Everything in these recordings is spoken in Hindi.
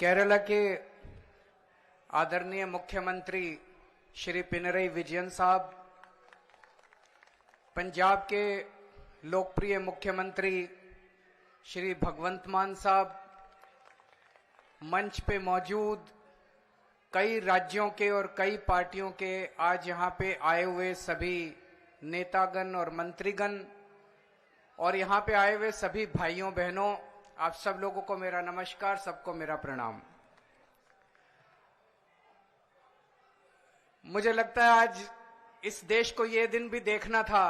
केरला के आदरणीय मुख्यमंत्री श्री पिनरई विजयन साहब, पंजाब के लोकप्रिय मुख्यमंत्री श्री भगवंत मान साहब, मंच पे मौजूद कई राज्यों के और कई पार्टियों के आज यहां पे आए हुए सभी नेतागण और मंत्रीगण और यहां पे आए हुए सभी भाइयों बहनों, आप सब लोगों को मेरा नमस्कार, सबको मेरा प्रणाम। मुझे लगता है आज इस देश को ये दिन भी देखना था।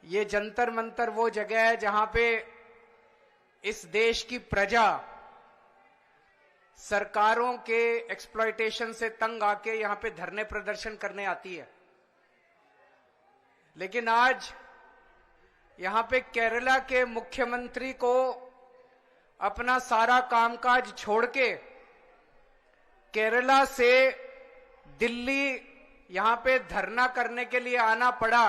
ये जंतर मंतर वो जगह है जहां पे इस देश की प्रजा सरकारों के एक्सप्लॉयटेशन से तंग आके यहां पे धरने प्रदर्शन करने आती है, लेकिन आज यहां पे केरला के मुख्यमंत्री को अपना सारा कामकाज छोड़ के केरला से दिल्ली यहां पे धरना करने के लिए आना पड़ा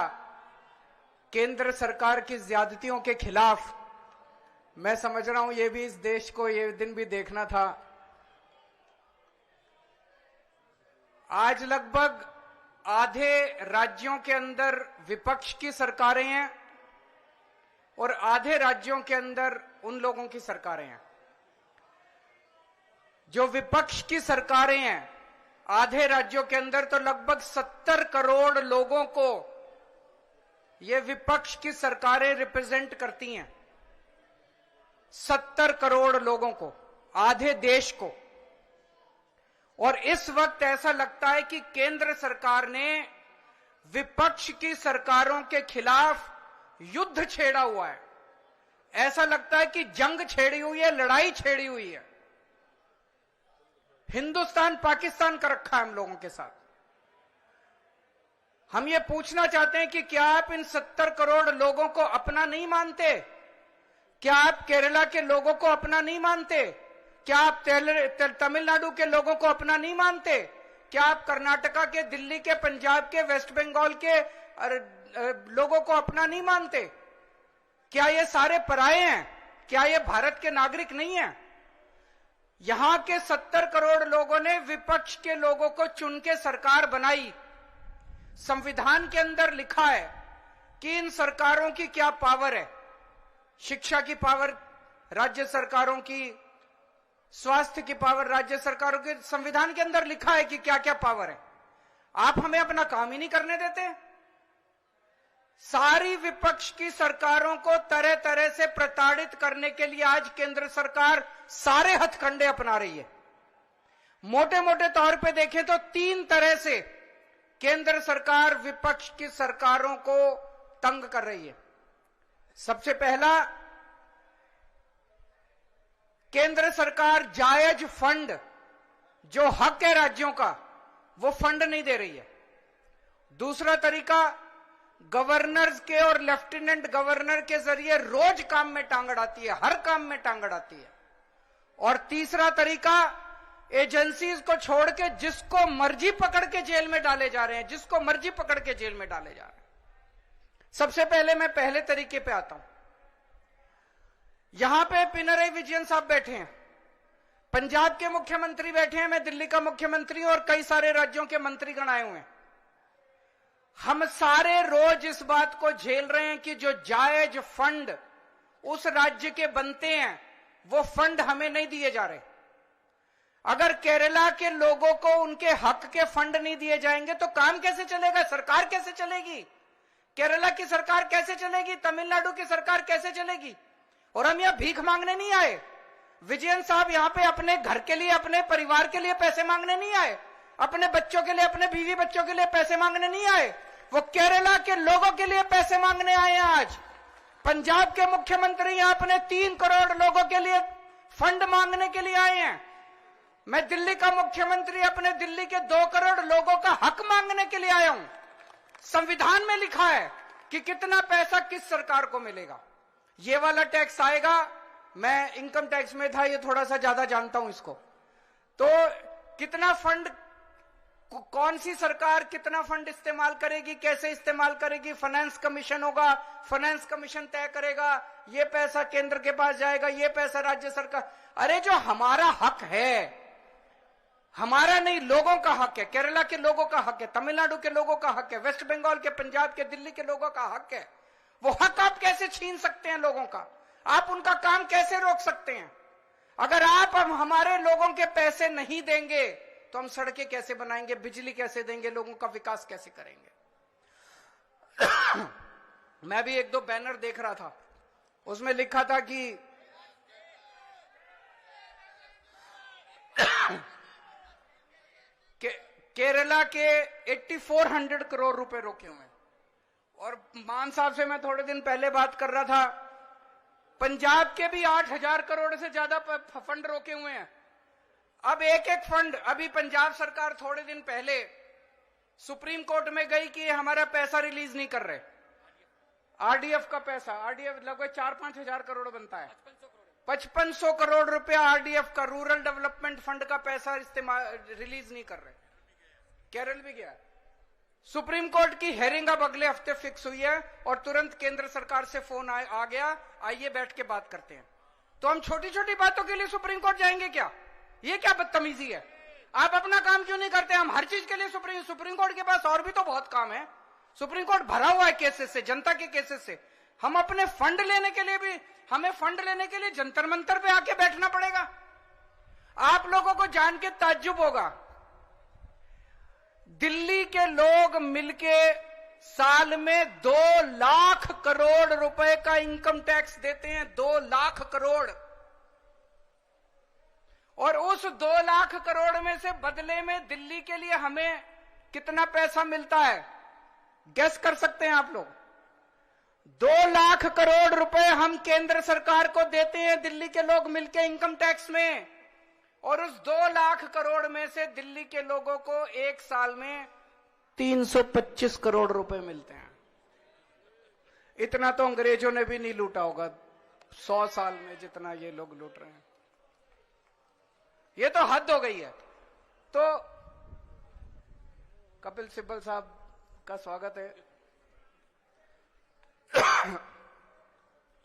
केंद्र सरकार की ज्यादतियों के खिलाफ। मैं समझ रहा हूं ये भी इस देश को ये दिन भी देखना था। आज लगभग आधे राज्यों के अंदर विपक्ष की सरकारें हैं और आधे राज्यों के अंदर उन लोगों की सरकारें हैं। जो विपक्ष की सरकारें हैं आधे राज्यों के अंदर, तो लगभग 70 करोड़ लोगों को ये विपक्ष की सरकारें रिप्रेजेंट करती हैं। 70 करोड़ लोगों को, आधे देश को। और इस वक्त ऐसा लगता है कि केंद्र सरकार ने विपक्ष की सरकारों के खिलाफ युद्ध छेड़ा हुआ है। ऐसा लगता है कि जंग छेड़ी हुई है, लड़ाई छेड़ी हुई है। हिंदुस्तान पाकिस्तान का रखा है हम लोगों के साथ। हम ये पूछना चाहते हैं कि क्या आप इन 70 करोड़ लोगों को अपना नहीं मानते? क्या आप केरला के लोगों को अपना नहीं मानते? क्या आप तमिलनाडु के लोगों को अपना नहीं मानते? क्या आप कर्नाटका के, दिल्ली के, पंजाब के, वेस्ट बंगाल के लोगों को अपना नहीं मानते? क्या ये सारे पराये हैं? क्या ये भारत के नागरिक नहीं हैं? यहां के 70 करोड़ लोगों ने विपक्ष के लोगों को चुन के सरकार बनाई। संविधान के अंदर लिखा है कि इन सरकारों की क्या पावर है। शिक्षा की पावर राज्य सरकारों की, स्वास्थ्य की पावर राज्य सरकारों की, संविधान के अंदर लिखा है कि क्या क्या पावर है। आप हमें अपना काम ही नहीं करने देते। सारी विपक्ष की सरकारों को तरह तरह से प्रताड़ित करने के लिए आज केंद्र सरकार सारे हथकंडे अपना रही है। मोटे मोटे तौर पे देखें तो 3 तरह से केंद्र सरकार विपक्ष की सरकारों को तंग कर रही है। सबसे पहला, केंद्र सरकार जायज फंड, जो हक है राज्यों का, वो फंड नहीं दे रही है। दूसरा तरीका, गवर्नर्स के और लेफ्टिनेंट गवर्नर के जरिए रोज काम में टांग अड़ाती है, हर काम में टांग अड़ाती है। और तीसरा तरीका, एजेंसीज को छोड़ के जिसको मर्जी पकड़ के जेल में डाले जा रहे हैं, जिसको मर्जी पकड़ के जेल में डाले जा रहे हैं। सबसे पहले मैं पहले तरीके पे आता हूं। यहां पे पिनरई विजयन साहब बैठे हैं, पंजाब के मुख्यमंत्री बैठे हैं, मैं दिल्ली का मुख्यमंत्री हूं और कई सारे राज्यों के मंत्रीगण आए हुए हैं। हम सारे रोज इस बात को झेल रहे हैं कि जो जायज फंड उस राज्य के बनते हैं वो फंड हमें नहीं दिए जा रहे। अगर केरला के लोगों को उनके हक के फंड नहीं दिए जाएंगे तो काम कैसे चलेगा? सरकार कैसे चलेगी? केरला की सरकार कैसे चलेगी? तमिलनाडु की सरकार कैसे चलेगी? और हम यहां भीख मांगने नहीं आए। विजयन साहब यहां पे अपने घर के लिए, अपने परिवार के लिए पैसे मांगने नहीं आए, अपने बच्चों के लिए, अपने बीवी बच्चों के लिए पैसे मांगने नहीं आए। वो केरला के लोगों के लिए पैसे मांगने आए हैं। आज पंजाब के मुख्यमंत्री यहां अपने 3 करोड़ लोगों के लिए फंड मांगने के लिए आए हैं। मैं दिल्ली का मुख्यमंत्री अपने दिल्ली के 2 करोड़ लोगों का हक मांगने के लिए आया हूं। संविधान में लिखा है कि कितना पैसा किस सरकार को मिलेगा। ये वाला टैक्स आएगा, मैं इनकम टैक्स में था, ये थोड़ा सा ज्यादा जानता हूं इसको। तो कितना फंड, कौन सी सरकार कितना फंड इस्तेमाल करेगी, कैसे इस्तेमाल करेगी, फाइनेंस कमीशन होगा, फाइनेंस कमीशन तय करेगा। ये पैसा केंद्र के पास जाएगा, ये पैसा राज्य सरकार। अरे जो हमारा हक है, हमारा नहीं, लोगों का हक है, केरला के लोगों का हक है, तमिलनाडु के लोगों का हक है, वेस्ट बंगाल के, पंजाब के, दिल्ली के लोगों का हक है, वो हक आप कैसे छीन सकते हैं लोगों का? आप उनका काम कैसे रोक सकते हैं? अगर आप हमारे लोगों के पैसे नहीं देंगे तो हम सड़कें कैसे बनाएंगे, बिजली कैसे देंगे, लोगों का विकास कैसे करेंगे? मैं भी एक दो बैनर देख रहा था, उसमें लिखा था कि केरला के 8400 करोड़ रुपए रोके हुए हैं। और मान साहब से मैं थोड़े दिन पहले बात कर रहा था, पंजाब के भी 8000 करोड़ से ज्यादा फंड रोके हुए हैं। अब एक एक फंड, अभी पंजाब सरकार थोड़े दिन पहले सुप्रीम कोर्ट में गई कि हमारा पैसा रिलीज नहीं कर रहे, आरडीएफ का पैसा, आरडीएफ लगभग 4-5 हजार करोड़ बनता है, 5500 करोड़ रुपया आरडीएफ का, रूरल डेवलपमेंट फंड का पैसा इस्तेमाल रिलीज नहीं कर रहे। केरल भी गया, सुप्रीम कोर्ट की हेयरिंग अब अगले हफ्ते फिक्स हुई है और तुरंत केंद्र सरकार से फोन आ गया, आइए बैठ के बात करते हैं। तो हम छोटी छोटी बातों के लिए सुप्रीम कोर्ट जाएंगे क्या? ये क्या बदतमीजी है? आप अपना काम क्यों नहीं करते? हम हर चीज के लिए सुप्रीम कोर्ट के पास और भी तो बहुत काम है। सुप्रीम कोर्ट भरा हुआ है केसेस से, जनता के केसेस से। हम अपने फंड लेने के लिए भी, हमें फंड लेने के लिए जंतर मंतर पे आके बैठना पड़ेगा। आप लोगों को जान के ताज्जुब होगा, दिल्ली के लोग मिलके साल में 2 लाख करोड़ रुपए का इनकम टैक्स देते हैं, 2 लाख करोड़। और उस 2 लाख करोड़ में से बदले में दिल्ली के लिए हमें कितना पैसा मिलता है, गेस कर सकते हैं आप लोग? 2 लाख करोड़ रुपए हम केंद्र सरकार को देते हैं दिल्ली के लोग मिलके इनकम टैक्स में, और उस 2 लाख करोड़ में से दिल्ली के लोगों को एक साल में 325 करोड़ रुपए मिलते हैं। इतना तो अंग्रेजों ने भी नहीं लूटा होगा 100 साल में जितना ये लोग लूट रहे हैं। ये तो हद हो गई है। तो कपिल सिब्बल साहब का स्वागत है।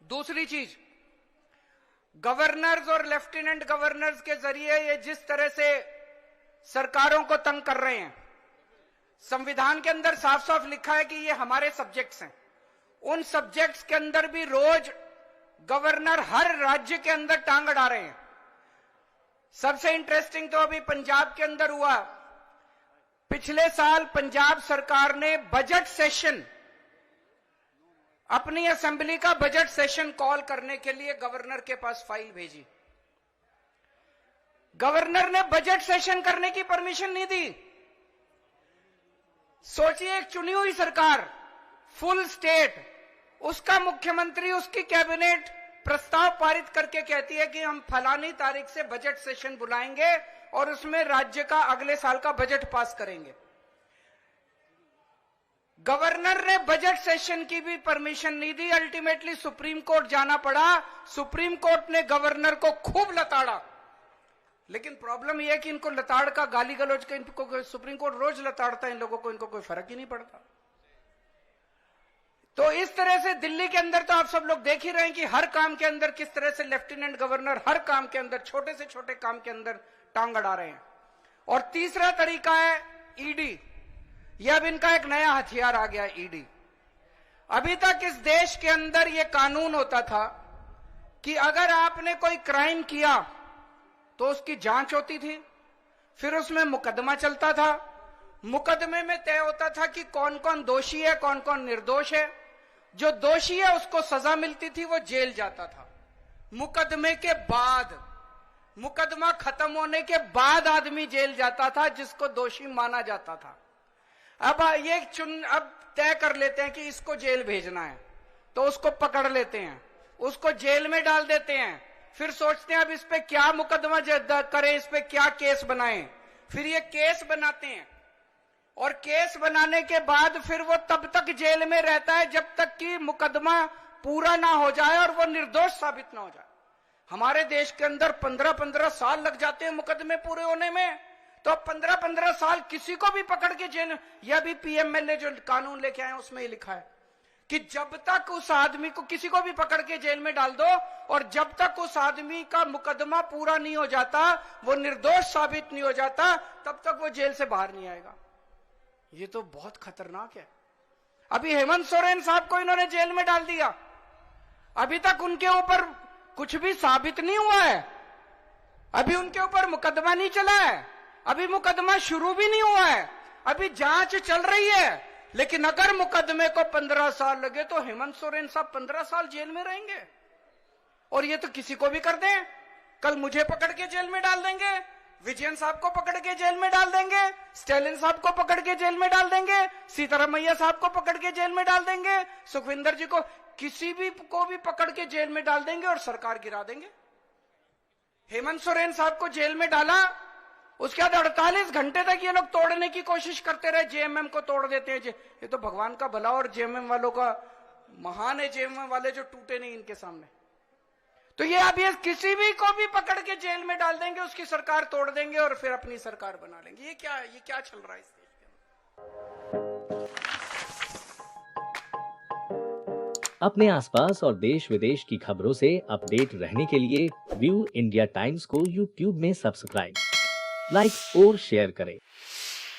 दूसरी चीज, गवर्नर्स और लेफ्टिनेंट गवर्नर्स के जरिए ये जिस तरह से सरकारों को तंग कर रहे हैं, संविधान के अंदर साफ साफ लिखा है कि ये हमारे सब्जेक्ट्स हैं। उन सब्जेक्ट्स के अंदर भी रोज गवर्नर हर राज्य के अंदर टांग अड़ा रहे हैं। सबसे इंटरेस्टिंग तो अभी पंजाब के अंदर हुआ। पिछले साल पंजाब सरकार ने बजट सेशन, अपनी असेंबली का बजट सेशन कॉल करने के लिए गवर्नर के पास फाइल भेजी। गवर्नर ने बजट सेशन करने की परमिशन नहीं दी। सोचिए, एक चुनी हुई सरकार, फुल स्टेट, उसका मुख्यमंत्री, उसकी कैबिनेट प्रस्ताव पारित करके कहती है कि हम फलानी तारीख से बजट सेशन बुलाएंगे और उसमें राज्य का अगले साल का बजट पास करेंगे। गवर्नर ने बजट सेशन की भी परमिशन नहीं दी। अल्टीमेटली सुप्रीम कोर्ट जाना पड़ा। सुप्रीम कोर्ट ने गवर्नर को खूब लताड़ा। लेकिन प्रॉब्लम यह है कि इनको लताड़ का, गाली गलौज का, इनको सुप्रीम कोर्ट रोज लताड़ता है, इन लोगों को, इनको कोई फर्क ही नहीं पड़ता। तो इस तरह से दिल्ली के अंदर तो आप सब लोग देख ही रहे हैं कि हर काम के अंदर किस तरह से लेफ्टिनेंट गवर्नर हर काम के अंदर, छोटे से छोटे काम के अंदर टांग अड़ा रहे हैं। और तीसरा तरीका है ईडी। यह अब इनका एक नया हथियार आ गया, ईडी। अभी तक इस देश के अंदर यह कानून होता था कि अगर आपने कोई क्राइम किया तो उसकी जांच होती थी, फिर उसमें मुकदमा चलता था। मुकदमे में तय होता था कि कौन कौन दोषी है, कौन कौन निर्दोष है। जो दोषी है उसको सजा मिलती थी, वो जेल जाता था। मुकदमे के बाद, मुकदमा खत्म होने के बाद आदमी जेल जाता था जिसको दोषी माना जाता था। अब अब तय कर लेते हैं कि इसको जेल भेजना है, तो उसको पकड़ लेते हैं, उसको जेल में डाल देते हैं। फिर सोचते हैं अब इस पे क्या मुकदमा करें, इस पे क्या केस बनाएं। फिर ये केस बनाते हैं और केस बनाने के बाद फिर वो तब तक जेल में रहता है जब तक कि मुकदमा पूरा ना हो जाए और वो निर्दोष साबित ना हो जाए। हमारे देश के अंदर 15-15 साल लग जाते हैं मुकदमे पूरे होने में। तो 15-15 साल किसी को भी पकड़ के जेल, यह भी पीएमएलए जो कानून लेके आए उसमें ही लिखा है कि जब तक उस आदमी को, किसी को भी पकड़ के जेल में डाल दो और जब तक उस आदमी का मुकदमा पूरा नहीं हो जाता, वो निर्दोष साबित नहीं हो जाता, तब तक वो जेल से बाहर नहीं आएगा। ये तो बहुत खतरनाक है। अभी हेमंत सोरेन साहब को इन्होंने जेल में डाल दिया, अभी तक उनके ऊपर कुछ भी साबित नहीं हुआ है, अभी उनके ऊपर मुकदमा नहीं चला है, अभी मुकदमा शुरू भी नहीं हुआ है, अभी जांच चल रही है। लेकिन अगर मुकदमे को 15 साल लगे तो हेमंत सोरेन साहब 15 साल जेल में रहेंगे। और ये तो किसी को भी कर दें, कल मुझे पकड़ के जेल में डाल देंगे, विजयन साहब को पकड़ के जेल में डाल देंगे, स्टालिन साहब को पकड़ के जेल में डाल देंगे, सीतारमैया साहब को पकड़ के जेल में डाल देंगे, सुखविंदर जी को, किसी भी को भी पकड़ के जेल में डाल देंगे और सरकार गिरा देंगे। हेमंत सोरेन साहब को जेल में डाला, उसके बाद 48 घंटे तक ये लोग तोड़ने की कोशिश करते रहे, जेएमएम को तोड़ देते हैं। ये तो भगवान का भला और जेएमएम वालों का महान है, जेएमएम वाले जो टूटे नहीं इनके सामने। तो ये अब ये किसी भी को भी पकड़ के जेल में डाल देंगे, उसकी सरकार तोड़ देंगे और फिर अपनी सरकार बना लेंगे। ये क्या चल रहा है इस देश के अंदर? अपने आसपास और देश विदेश की खबरों से अपडेट रहने के लिए व्यू इंडिया टाइम्स को यूट्यूब में सब्सक्राइब, लाइक और शेयर करें।